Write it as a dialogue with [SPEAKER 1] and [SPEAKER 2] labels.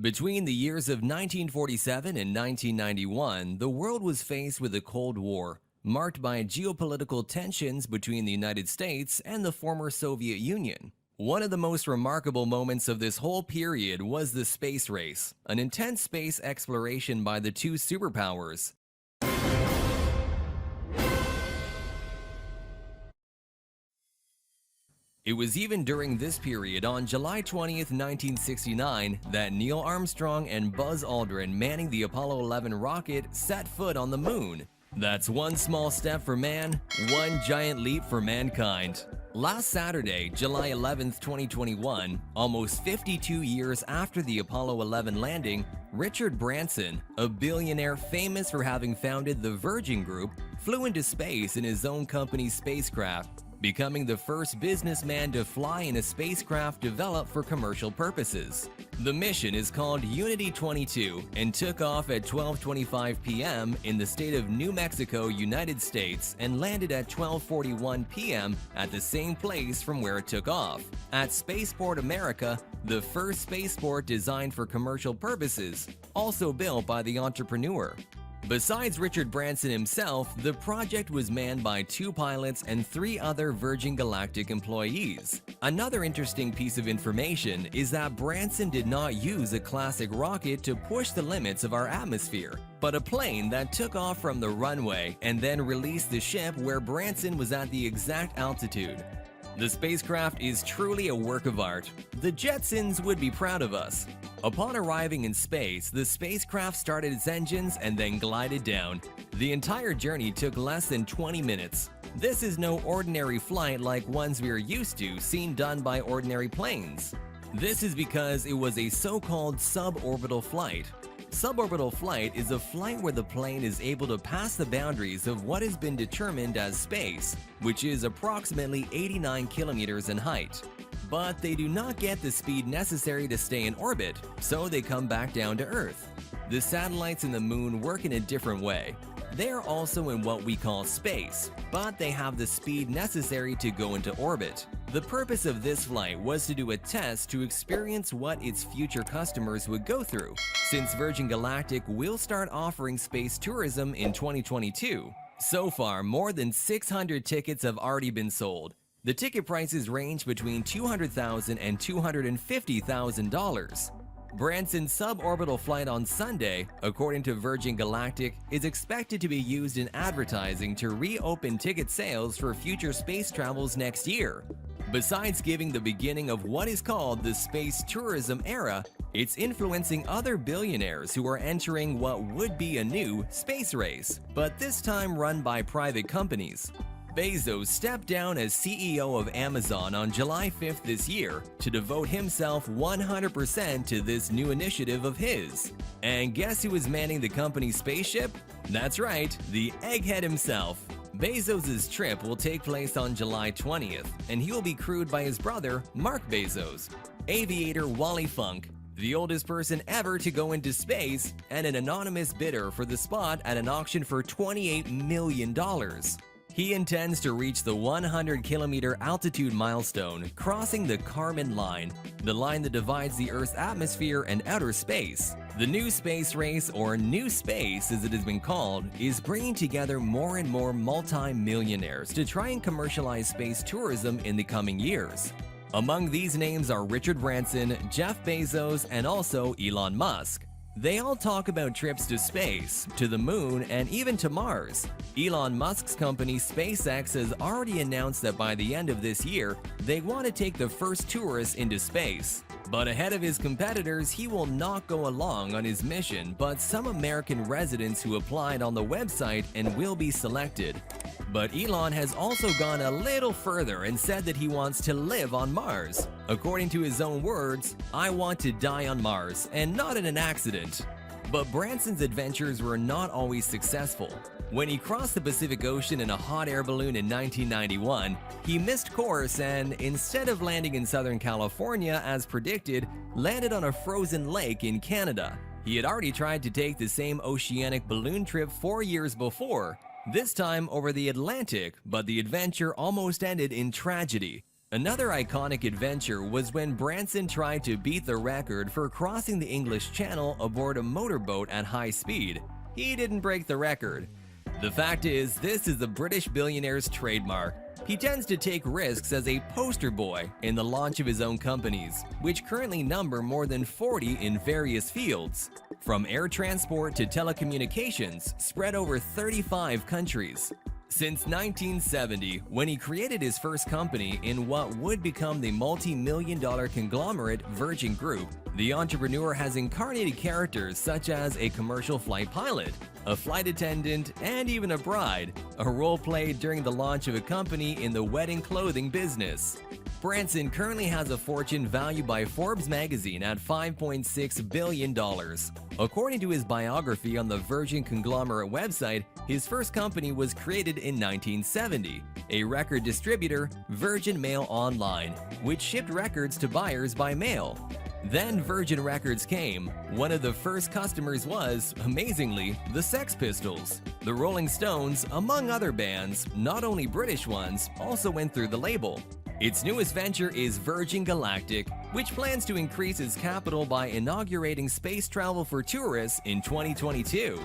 [SPEAKER 1] Between the years of 1947 and 1991, the world was faced with a Cold War, marked by geopolitical tensions between the United States and the former Soviet Union. One of the most remarkable moments of this whole period was the space race, an intense space exploration by the two superpowers. It was even during this period, on July 20th, 1969, that Neil Armstrong and Buzz Aldrin manning the Apollo 11 rocket set foot on the moon. That's one small step for man, one giant leap for mankind. Last Saturday, July 11th, 2021, almost 52 years after the Apollo 11 landing, Richard Branson, a billionaire famous for having founded the Virgin Group, flew into space in his own company's spacecraft, becoming the first businessman to fly in a spacecraft developed for commercial purposes. The mission is called Unity 22 and took off at 12:25 p.m. in the state of New Mexico, United States, and landed at 12:41 p.m. at the same place from where it took off, at Spaceport America, the first spaceport designed for commercial purposes, also built by the entrepreneur. Besides Richard Branson himself, the project was manned by 2 pilots and 3 other Virgin Galactic employees. Another interesting piece of information is that Branson did not use a classic rocket to push the limits of our atmosphere, but a plane that took off from the runway and then released the ship where Branson was at the exact altitude. The spacecraft is truly a work of art. The Jetsons would be proud of us. Upon arriving in space, the spacecraft started its engines and then glided down. The entire journey took less than 20 minutes. This is no ordinary flight like ones we are used to seen done by ordinary planes. This is because it was a so-called suborbital flight. Suborbital flight is a flight where the plane is able to pass the boundaries of what has been determined as space, which is approximately 89 kilometers in height. But they do not get the speed necessary to stay in orbit, so they come back down to Earth. The satellites in the moon work in a different way. They are also in what we call space, but they have the speed necessary to go into orbit. The purpose of this flight was to do a test to experience what its future customers would go through, since Virgin Galactic will start offering space tourism in 2022. So far, more than 600 tickets have already been sold. The ticket prices range between $200,000 and $250,000. Branson's suborbital flight on Sunday, according to Virgin Galactic, is expected to be used in advertising to reopen ticket sales for future space travels next year. Besides giving the beginning of what is called the space tourism era, it's influencing other billionaires who are entering what would be a new space race, but this time run by private companies. Bezos stepped down as CEO of Amazon on July 5th this year to devote himself 100% to this new initiative of his. And guess who is manning the company's spaceship? That's right, the egghead himself. Bezos' trip will take place on July 20th, and he will be crewed by his brother, Mark Bezos, aviator Wally Funk, the oldest person ever to go into space, and an anonymous bidder for the spot at an auction for $28 million. He intends to reach the 100-kilometer altitude milestone, crossing the Kármán line, the line that divides the Earth's atmosphere and outer space. The new space race, or New Space as it has been called, is bringing together more and more multi-millionaires to try and commercialize space tourism in the coming years. Among these names are Richard Branson, Jeff Bezos, and also Elon Musk. They all talk about trips to space, to the moon, and even to Mars. Elon Musk's company SpaceX has already announced that by the end of this year, they want to take the first tourists into space. But ahead of his competitors, he will not go along on his mission, but some American residents who applied on the website and will be selected. But Elon has also gone a little further and said that he wants to live on Mars. According to his own words, "I want to die on Mars, and not in an accident." But Branson's adventures were not always successful. When he crossed the Pacific Ocean in a hot air balloon in 1991, he missed course and, instead of landing in Southern California as predicted, landed on a frozen lake in Canada. He had already tried to take the same oceanic balloon trip 4 years before, this time over the Atlantic, but the adventure almost ended in tragedy. Another iconic adventure was when Branson tried to beat the record for crossing the English Channel aboard a motorboat at high speed. He didn't break the record. The fact is, this is the British billionaire's trademark. He tends to take risks as a poster boy in the launch of his own companies, which currently number more than 40 in various fields, from air transport to telecommunications, spread over 35 countries. Since 1970, when he created his first company in what would become the multi-million-dollar conglomerate Virgin Group, the entrepreneur has incarnated characters such as a commercial flight pilot, a flight attendant, and even a bride, a role played during the launch of a company in the wedding clothing business. Branson currently has a fortune valued by Forbes magazine at $5.6 billion. According to his biography on the Virgin conglomerate website, his first company was created in 1970, a record distributor, Virgin Mail Online, which shipped records to buyers by mail. Then Virgin Records came. One of the first customers was, amazingly, the Sex Pistols. The Rolling Stones, among other bands, not only British ones, also went through the label. Its newest venture is Virgin Galactic, which plans to increase its capital by inaugurating space travel for tourists in 2022.